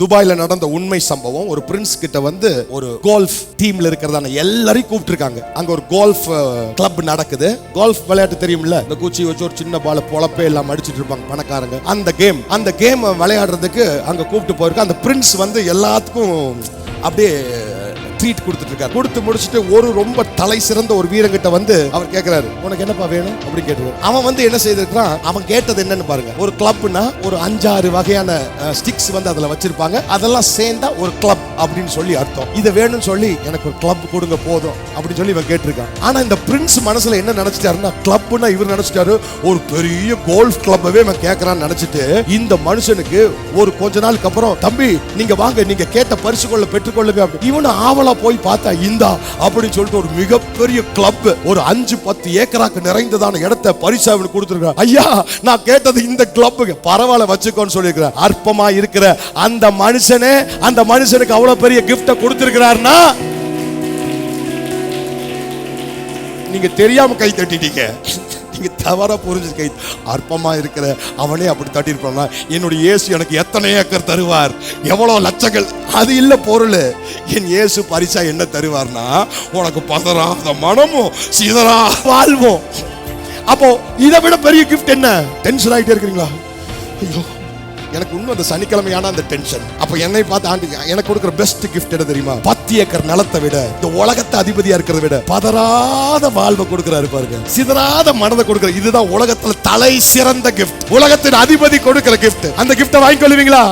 துபாயில நடந்த உண்மை சம்பவம். ஒரு பிரின்ஸ் கிட்ட வந்து ஒரு கோல்ஃப் டீம்ல இருக்கிறதான எல்லாரையும் கூப்பிட்டு இருக்காங்க. அங்க ஒரு கோல்ஃப் கிளப் நடக்குது. கோல்ஃப் விளையாட்டு தெரியும்ல, இந்த குச்சி வச்சு ஒரு சின்ன பால பொழப்பே எல்லாம் அடிச்சிட்டு இருப்பாங்க பணக்காரங்க. அந்த கேம் விளையாடுறதுக்கு அங்க கூப்பிட்டு போயிருக்கு. அந்த பிரின்ஸ் வந்து எல்லாத்துக்கும் அப்படியே ட்ரீட் கொடுத்துட்டு இருக்காரு. கொடுத்து முடிச்சுட்டு ஒரு ரொம்ப தலை சிறந்த ஒரு வீரங்கிட்ட வந்து அவர் கேட்கிறாரு, உனக்கு என்னப்பா வேணும் அப்படி கேட்டுருக்காரு. அவன் வந்து என்ன செய்திருக்கான், அவன் கேட்டது என்னன்னு பாருங்க. ஒரு கிளப்னா ஒரு 5-6 வகையான ஸ்டிக்ஸ் வந்து அதுல வச்சிருப்பாங்க. அதெல்லாம் சேர்ந்தா ஒரு கிளப் அப்படின்னு சொல்லி அர்த்தம். இதை வேணும்னு சொல்லி எனக்கு ஒரு கிளப் கொடுங்க போதும் அப்படின்னு சொல்லி இவன் கேட்டிருக்கான். ஆனா இந்த பிரின்ஸ் மனசுல என்ன நினைச்சிட்டாருன்னா, கிளப்னா இவர் நினைச்சிட்டாரு ஒரு பெரிய கோல்ஃப் கிளப்பவே இவன் கேட்கறான்னு நினைச்சிட்டு இந்த மனுஷனுக்கு ஒரு கொஞ்ச நாளுக்கு அப்புறம், தம்பி நீங்க வாங்க, நீங்க கேட்ட பரிசுகளை பெற்றுக்கொள்ளுங்க. இவனு ஆவலா போய் பார்த்தா இந்தா அப்படின்னு சொல்லிட்டு ஒரு மிகப்பெரிய கிளப், ஒரு 5-10 ஏக்கராக்கு நிறைந்ததான இடத்தை பரிசா அவனுக்கு கொடுத்திருக்கான். ஐயா நான் கேட்டது இந்த கிளப்புக்கு, பரவாயில்ல வச்சுக்கோன்னு சொல்லியிருக்கிறார். அற்பமா இருக்கிற அந்த மனுஷனுக்கு அவ்வளவு பெரிய கிஃப்ட கொடுத்திருக்கிறார்னா நீங்க தெரியாம கை தட்டிட்டீங்க. நீங்க தவறா புரிஞ்சு கை, அற்பமா இருக்கிற அவனே அப்படி தட்டிருப்பானா, என்னுடைய இயேசு எனக்கு எத்தனை ஏக்கர் தருவார், எவ்வளவு லட்சங்கள், அது இல்ல பொருள். என் இயேசு பரிசா என்ன தருவார்னா, உனக்கு பதறாத மனமும் சிதறா வாழ்வோம். அப்போ இதை விட பெரிய கிஃப்ட் என்ன? டென்ஷன் ஆகிட்டே இருக்கிறீங்களா? ஐயோ எனக்கு இன்னும் அந்த சனிக்கிழமையான அந்த டென்ஷன். அப்ப என்னை பார்த்து ஆண்டு எனக்கு கொடுக்கிற பெஸ்ட் கிஃப்ட் என்ன தெரியுமா? 10 ஏக்கர் நிலத்தை விட, இந்த உலகத்தை அதிபதியா இருக்கிறத விட பதறாத வாழ்வை கொடுக்கிறாரு பாருங்க, சிதறாத மனதை கொடுக்கிற. இதுதான் உலகத்துல தலை சிறந்த கிஃப்ட், உலகத்தின் அதிபதி கொடுக்கிற கிஃப்ட். அந்த கிஃப்டை வாங்கிக்கொள்வீங்களா?